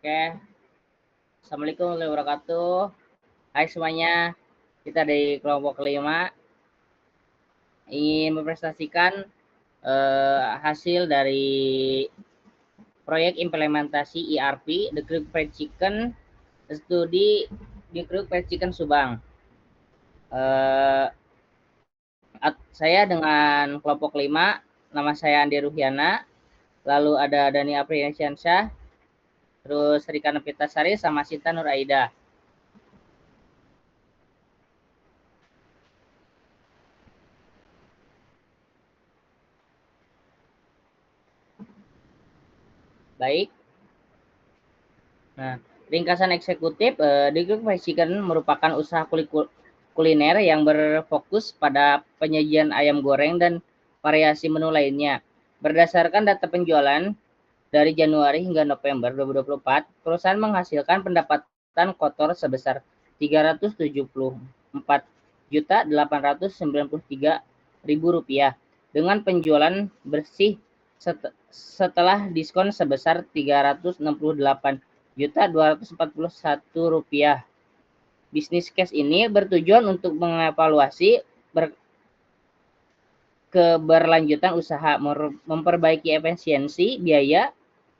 Oke, Assalamualaikum warahmatullahi wabarakatuh. Hai semuanya, kita dari kelompok kelima ingin mempresentasikan hasil dari proyek implementasi ERP The Creek Fried Chicken studi di Creek Fried Chicken Subang. Eh, saya dengan kelompok kelima, nama saya Andi Ruhiana, lalu ada Dani Apriansyah, terus Rika Novitasari sama Sinta Nur Aida. Baik. Nah, ringkasan eksekutif, The Greek Fried Chicken merupakan usaha kuliner yang berfokus pada penyajian ayam goreng dan variasi menu lainnya. Berdasarkan data penjualan dari Januari hingga November 2024, perusahaan menghasilkan pendapatan kotor sebesar Rp374.893.000 dengan penjualan bersih setelah diskon sebesar Rp368.241. Bisnis case ini bertujuan untuk mengevaluasi keberlanjutan usaha, memperbaiki efisiensi biaya,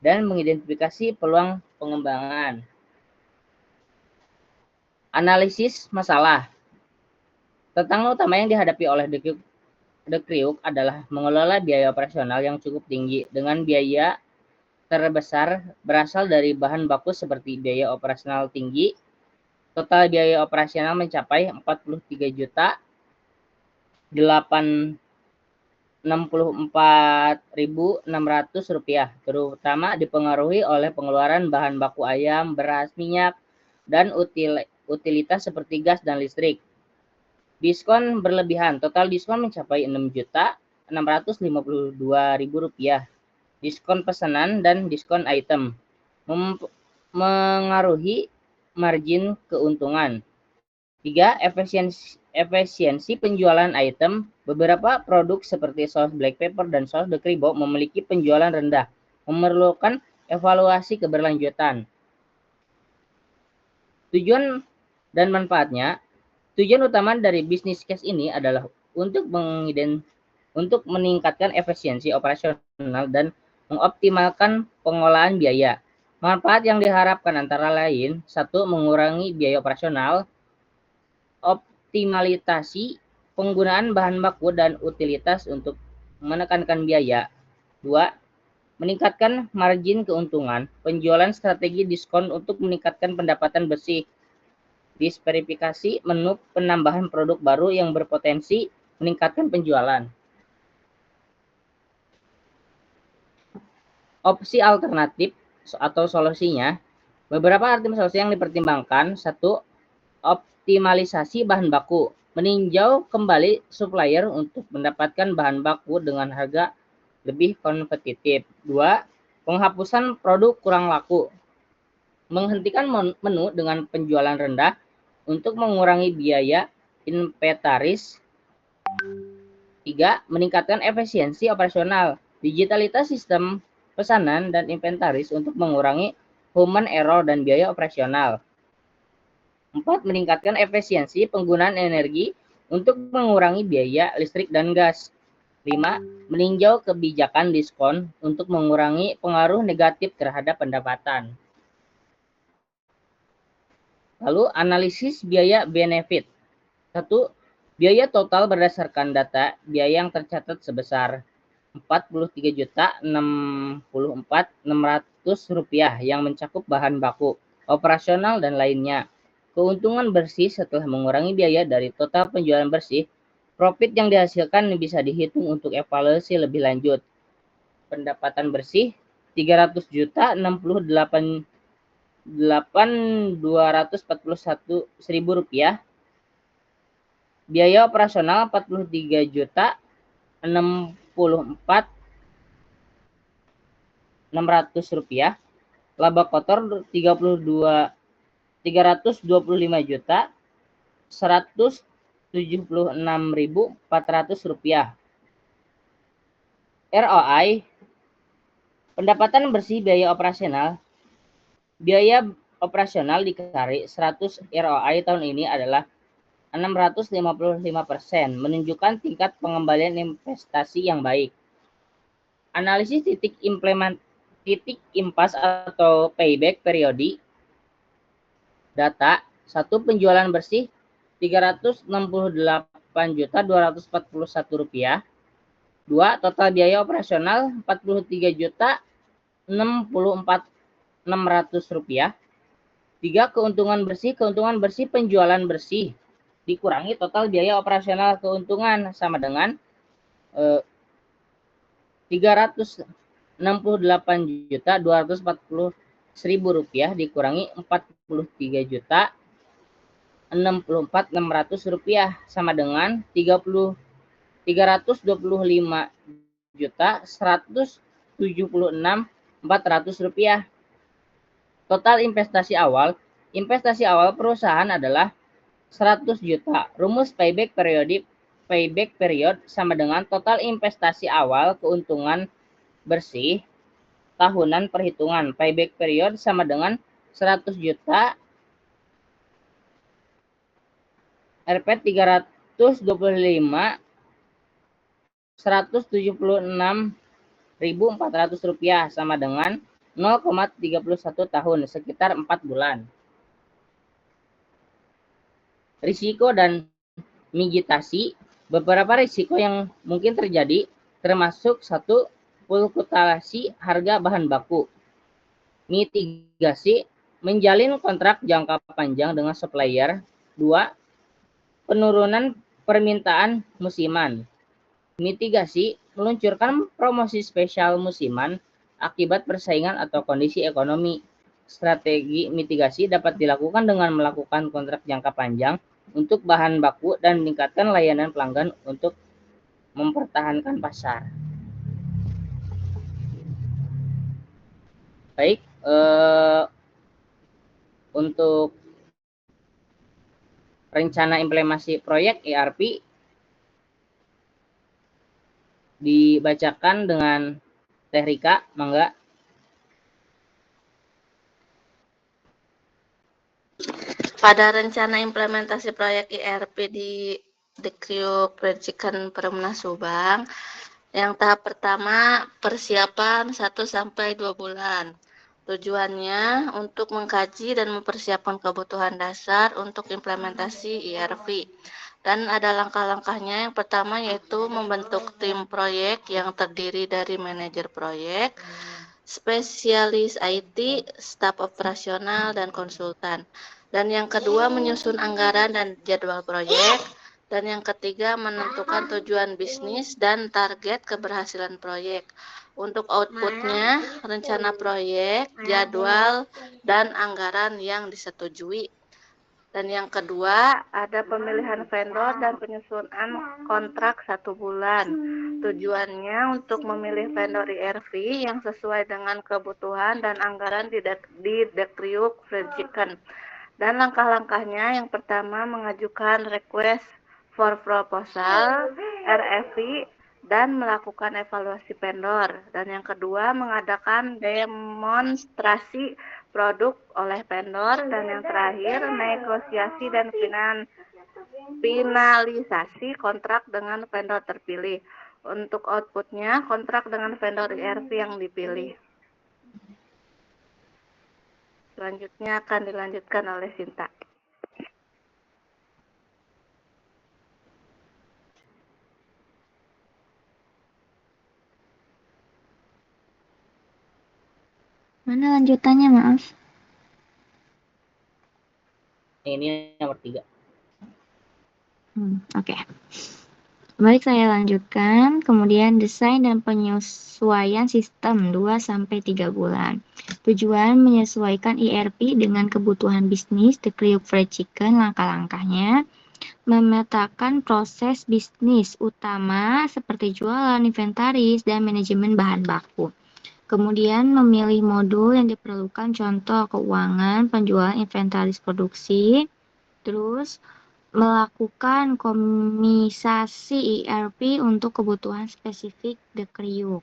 dan mengidentifikasi peluang pengembangan. Analisis masalah. Tantangan utama yang dihadapi oleh The Creek adalah mengelola biaya operasional yang cukup tinggi dengan biaya terbesar berasal dari bahan baku seperti biaya operasional tinggi. Total biaya operasional mencapai Rp64.600, terutama dipengaruhi oleh pengeluaran bahan baku ayam, beras, minyak, dan utilitas seperti gas dan listrik. Diskon berlebihan, total diskon mencapai Rp6.652.000. Diskon pesanan dan diskon item mengaruhi margin keuntungan. 3. Efisiensi penjualan item. Beberapa produk seperti saus black pepper dan saus de Cribo memiliki penjualan rendah, memerlukan evaluasi keberlanjutan. Tujuan dan manfaatnya. Tujuan utama dari bisnis case ini adalah untuk meningkatkan efisiensi operasional dan mengoptimalkan pengolahan biaya. Manfaat yang diharapkan antara lain, 1. Mengurangi biaya operasional, optimalisasi penggunaan bahan baku dan utilitas untuk menekankan biaya. 2. Meningkatkan margin keuntungan, penjualan strategi diskon untuk meningkatkan pendapatan bersih, diversifikasi menu, penambahan produk baru yang berpotensi meningkatkan penjualan. Opsi alternatif atau solusinya, beberapa alternatif solusi yang dipertimbangkan. 1. Optimalisasi bahan baku, meninjau kembali supplier untuk mendapatkan bahan baku dengan harga lebih kompetitif. 2. Penghapusan produk kurang laku, menghentikan menu dengan penjualan rendah untuk mengurangi biaya inventaris. 3. Meningkatkan efisiensi operasional, digitalitas sistem pesanan dan inventaris untuk mengurangi human error dan biaya operasional. 4. Meningkatkan efisiensi penggunaan energi untuk mengurangi biaya listrik dan gas. 5. Meninjau kebijakan diskon untuk mengurangi pengaruh negatif terhadap pendapatan. Lalu analisis biaya benefit. 1. Biaya total berdasarkan data biaya yang tercatat sebesar Rp43.064.600 yang mencakup bahan baku, operasional, dan lainnya. Keuntungan bersih setelah mengurangi biaya dari total penjualan bersih. Profit yang dihasilkan bisa dihitung untuk evaluasi lebih lanjut. Pendapatan bersih Rp300.068.241.000. Biaya operasional Rp43.064.600. Laba kotor Rp325.176.400. ROI, pendapatan bersih biaya operasional Biaya operasional dikali 100 ROI tahun ini adalah 655%, menunjukkan tingkat pengembalian investasi yang baik. Analisis titik impas atau payback periodi. Data, 1 penjualan bersih Rp368.241. 2. Total biaya operasional Rp43.064.600. 3. Keuntungan bersih penjualan bersih dikurangi total biaya operasional keuntungan sama dengan Rp368.241.000 dikurangi Rp43.064.600 sama dengan Rp325.176.400. Total investasi awal perusahaan adalah 100 juta. Rumus payback period sama dengan total investasi awal keuntungan bersih tahunan perhitungan. Payback period sama dengan 100 juta Rp 325 Rp176.400 sama dengan 0,31 tahun, sekitar 4 bulan. Risiko dan mitigasi. Beberapa risiko yang mungkin terjadi termasuk 1. Fluktuasi harga bahan baku. Mitigasi, menjalin kontrak jangka panjang dengan supplier. 2. Penurunan permintaan musiman. Mitigasi, meluncurkan promosi spesial musiman akibat persaingan atau kondisi ekonomi. Strategi mitigasi dapat dilakukan dengan melakukan kontrak jangka panjang untuk bahan baku dan meningkatkan layanan pelanggan untuk mempertahankan pasar. Baik, untuk rencana implementasi proyek ERP dibacakan dengan Teh Rika, mangga. Pada rencana implementasi proyek ERP di Dekriuk Percikan Perumnas Subang, yang tahap pertama persiapan 1-2 bulan. Tujuannya untuk mengkaji dan mempersiapkan kebutuhan dasar untuk implementasi ERP. Dan ada langkah-langkahnya. Yang pertama yaitu membentuk tim proyek yang terdiri dari manajer proyek, spesialis IT, staf operasional, dan konsultan. Dan yang kedua menyusun anggaran dan jadwal proyek. Dan yang ketiga menentukan tujuan bisnis dan target keberhasilan proyek. Untuk outputnya, rencana proyek, jadwal, dan anggaran yang disetujui. Dan yang kedua, ada pemilihan vendor dan penyusunan kontrak 1 bulan. Tujuannya untuk memilih vendor ERP yang sesuai dengan kebutuhan dan anggaran di Dekriuk Percikan. Dan langkah-langkahnya, yang pertama mengajukan request for proposal RFP dan melakukan evaluasi vendor. Dan yang kedua mengadakan demonstrasi produk oleh vendor. Dan yang terakhir negosiasi dan finalisasi kontrak dengan vendor terpilih. Untuk outputnya kontrak dengan vendor ERP yang dipilih. Selanjutnya akan dilanjutkan oleh Sinta. Mana lanjutannya, maaf? Ini nomor 3. Oke. Baik, saya lanjutkan. Kemudian desain dan penyesuaian sistem 2-3 bulan. Tujuan menyesuaikan ERP dengan kebutuhan bisnis Dekriuk Fried Chicken. Langkah-langkahnya memetakan proses bisnis utama seperti jualan, inventaris, dan manajemen bahan baku. Kemudian memilih modul yang diperlukan, contoh keuangan, penjualan, inventaris, produksi. Terus melakukan komisasi ERP untuk kebutuhan spesifik Dekriuk.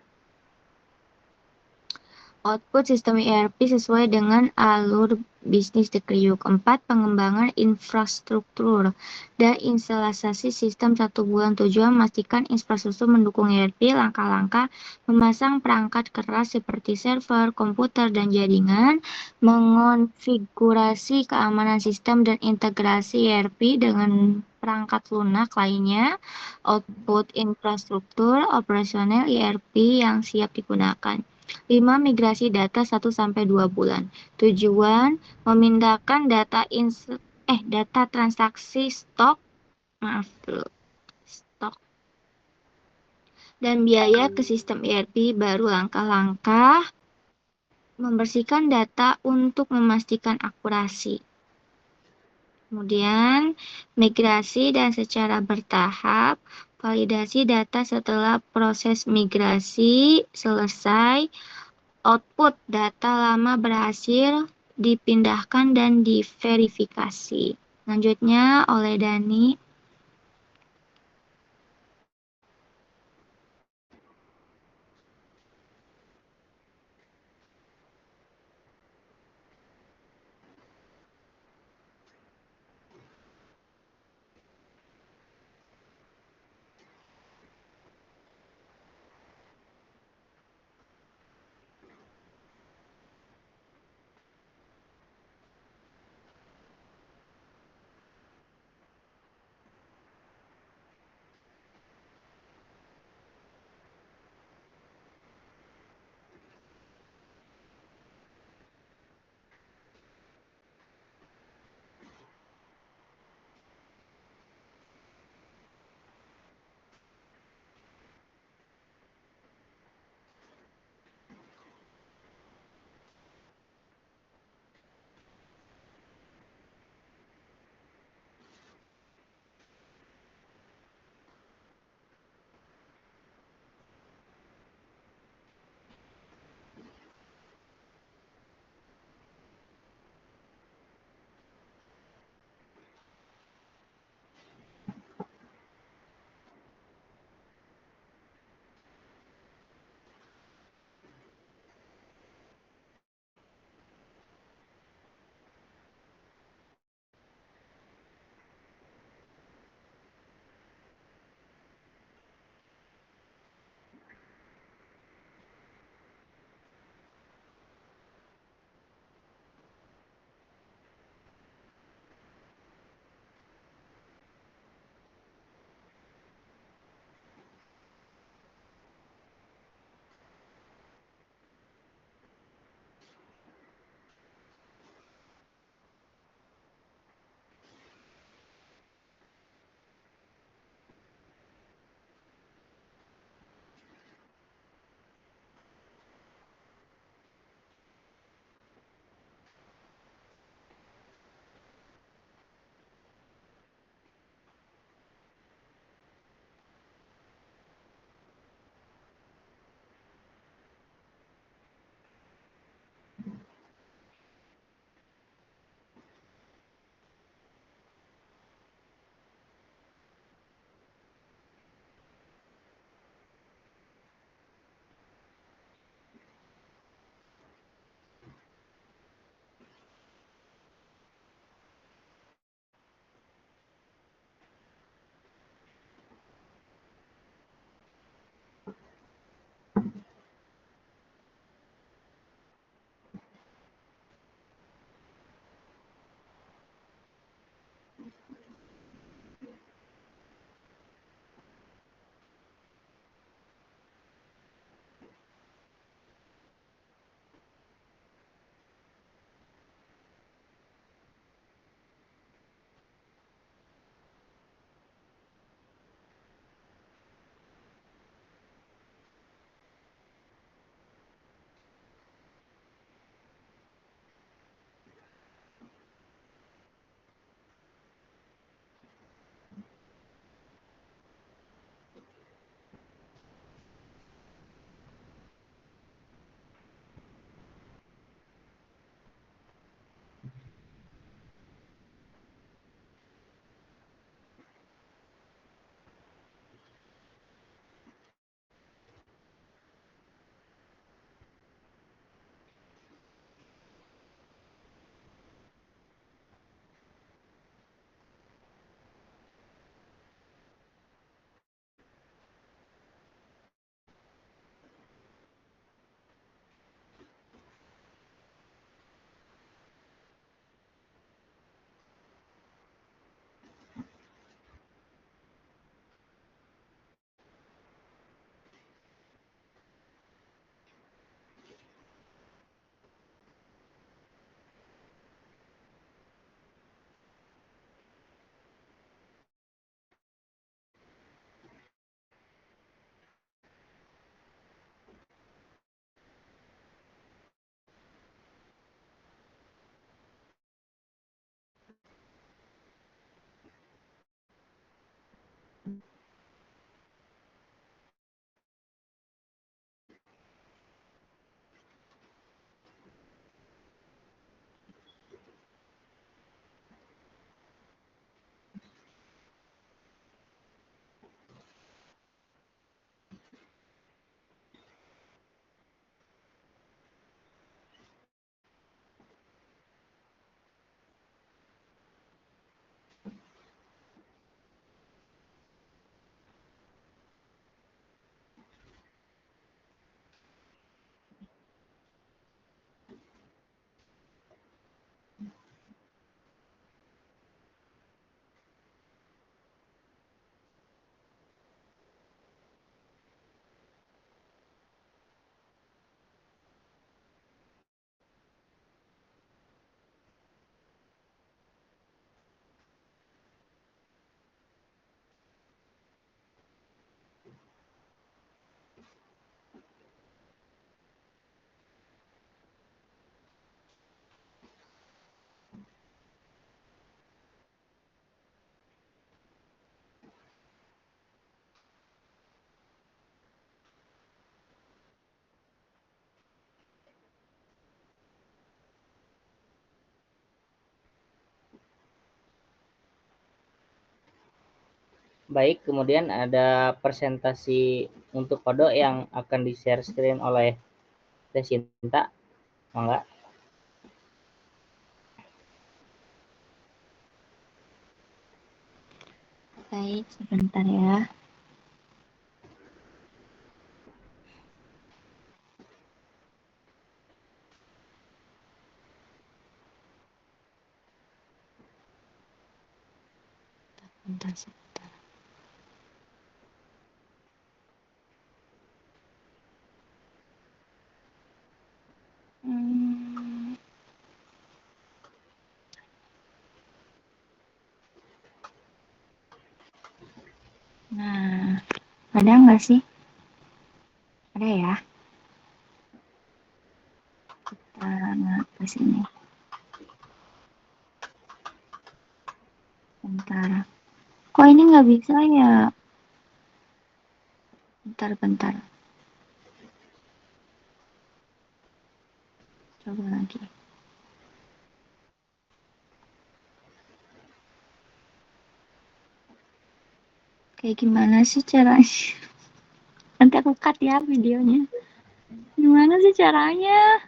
Output sistem ERP sesuai dengan alur bisnis Dekriuk. 4. Pengembangan infrastruktur dan instalasi sistem 1 bulan. Tujuan memastikan infrastruktur mendukung ERP. Langkah-langkah memasang perangkat keras seperti server, komputer, dan jaringan. Mengonfigurasi keamanan sistem dan integrasi ERP dengan perangkat lunak lainnya. Output infrastruktur operasional ERP yang siap digunakan. 5. Migrasi data 1-2 bulan. Tujuan memindahkan data transaksi stok dan biaya ke sistem ERP baru. Langkah-langkah membersihkan data untuk memastikan akurasi. Kemudian migrasi dan secara bertahap, validasi data setelah proses migrasi selesai. Output data lama berhasil dipindahkan dan diverifikasi. Selanjutnya oleh Dani. Baik, kemudian ada presentasi untuk kode yang akan di-share screen oleh Desinta. Mangga. Baik, sebentar ya. Bentar, sebentar. Nah, ada nggak sih? Ada ya. Kita ke sini. Bentar. Kok ini nggak bisa ya? Bentar. Coba lagi. Kayak gimana sih caranya? Nanti aku cut ya videonya. Gimana sih caranya?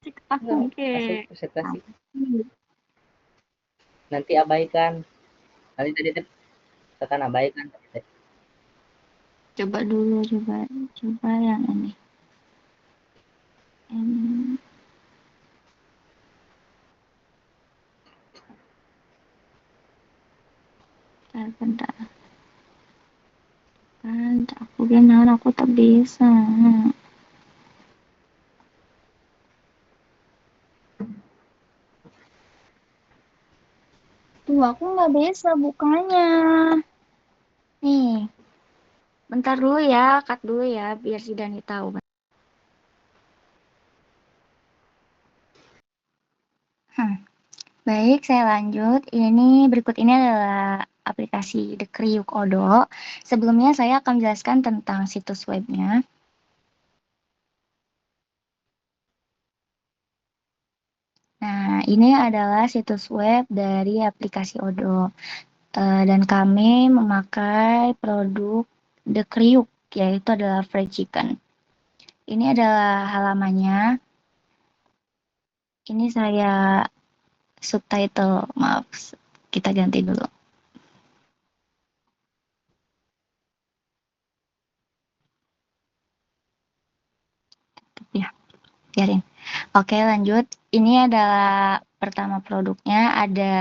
Cek aku ke. Masuk presentasi. Nanti abaikan. Nanti tadi tekan abaikan. Coba dulu, coba yang ini. Bentar. Aku benar, aku tak bisa. Tuh, aku nggak bisa bukanya. Nih, bentar dulu ya, cut dulu ya, biar si Dani tahu. Baik, saya lanjut. Berikut ini adalah aplikasi The Kriuk Odo. Sebelumnya saya akan menjelaskan tentang situs webnya. Nah, ini adalah situs web dari aplikasi Odo. Dan kami memakai produk The Kriuk, yaitu adalah fried chicken. Ini adalah halamannya. Ini saya subtitle, maaf, kita ganti dulu. Ya, biarin. Oke, lanjut. Ini adalah pertama produknya, ada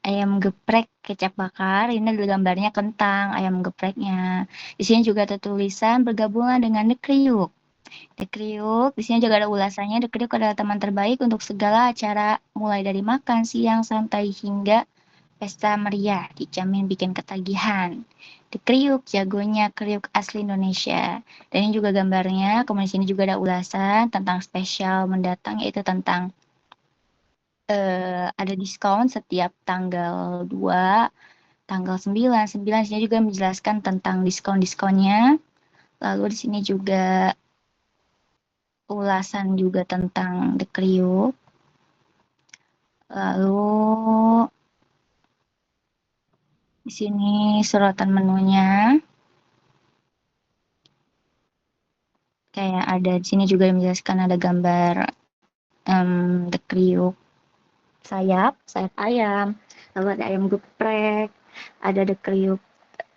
ayam geprek kecap bakar. Ini ada gambarnya kentang ayam gepreknya. Di sini juga ada tulisan bergabungan dengan The Kriuk. The Kriuk, di sini juga ada ulasannya. The Kriuk adalah teman terbaik untuk segala acara, mulai dari makan siang santai hingga pesta meriah, dijamin bikin ketagihan. The Kriuk, jagonya kriuk asli Indonesia. Dan ini juga gambarnya, kemudian di sini juga ada ulasan tentang spesial mendatang, yaitu tentang ada diskon setiap tanggal 2, tanggal 9. 9 di sini juga menjelaskan tentang diskon-diskonnya. Lalu di sini juga ulasan juga tentang The Kriuk. Lalu di sini sorotan menunya. Kayak ada di sini juga menjelaskan ada gambar The Kriuk sayap ayam, lalu ada ayam geprek, ada The Kriuk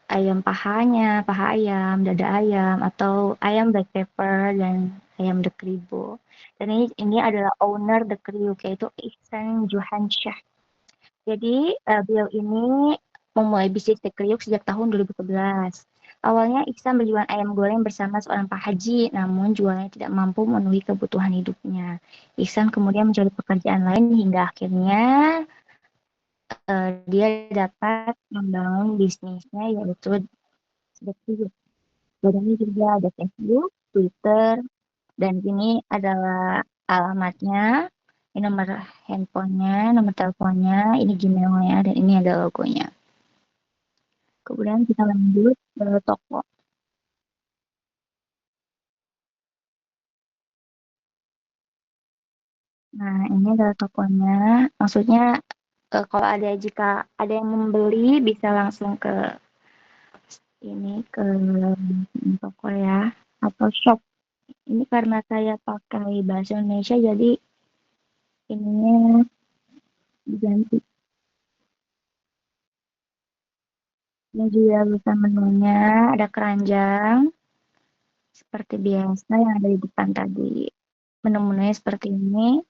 ayam pahanya, paha ayam, dada ayam, atau ayam black pepper dan ayam The Kribo. Dan ini adalah owner The Kriuk, yaitu Ihsan Johansyah. Jadi beliau ini memulai bisnis The Kriuk sejak tahun 2011. Awalnya Ihsan berjualan ayam goreng bersama seorang Pak Haji, namun jualannya tidak mampu memenuhi kebutuhan hidupnya. Ihsan kemudian mencari pekerjaan lain hingga akhirnya dia dapat membangun bisnisnya, yaitu The Kriuk. Badannya juga ada Facebook, Twitter, dan ini adalah alamatnya, ini nomor handphonenya, nomor teleponnya, ini Gmailnya, dan ini ada logonya. Kemudian kita lanjut ke toko. Nah, ini adalah tokonya. Maksudnya jika ada yang membeli bisa langsung ke toko ya atau shop. Ini karena saya pakai bahasa Indonesia jadi ininya diganti. Ini juga bisa menunya, ada keranjang seperti biasa yang ada di depan tadi. Menu-menunya seperti ini.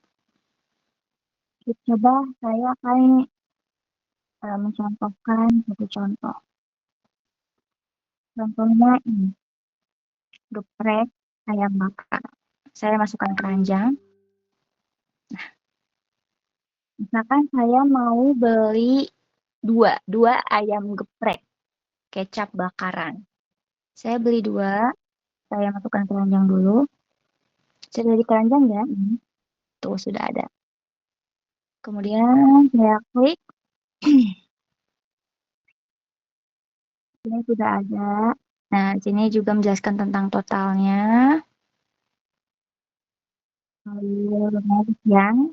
Coba saya akan mencontohkan satu contoh. Contohnya ini, geprek ayam bakar. Saya masukkan keranjang. Misalkan saya mau beli dua ayam geprek kecap bakaran. Saya beli 2, saya masukkan keranjang dulu. Sudah di keranjang ya? Tuh sudah ada. Kemudian saya klik. Ini sudah ada. Nah, sini juga menjelaskan tentang totalnya. Lalu yang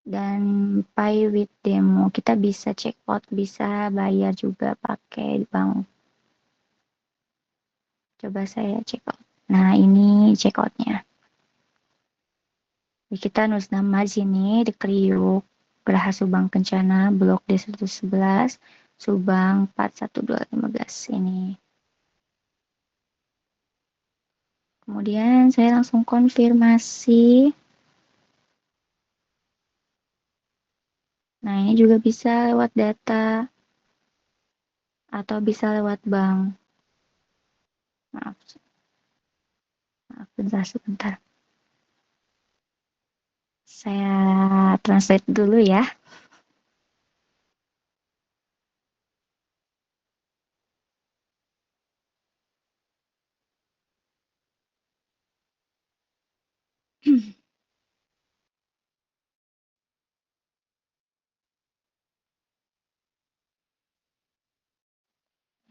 dan pay with demo. Kita bisa check out, bisa bayar juga pakai bank. Coba saya check out. Nah, ini check outnya. Kita nulis nama sini di Kriuk, Geraha Subang Kencana, Blok D111, Subang 41215 ini. Kemudian saya langsung konfirmasi. Nah, ini juga bisa lewat data atau bisa lewat bank. Maaf, sebentar. Saya translate dulu ya.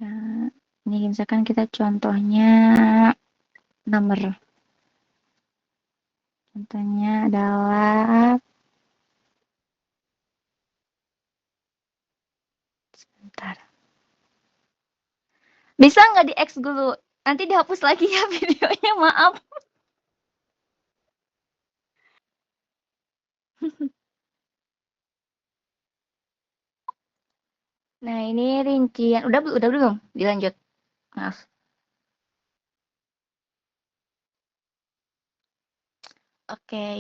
Nah, ini misalkan kita contohnya nomor. Contohnya adalah sebentar. Bisa nggak di X dulu? Nanti dihapus lagi ya videonya, maaf. Nah, ini rincian. Udah belum? Dilanjut. Maaf. Oke.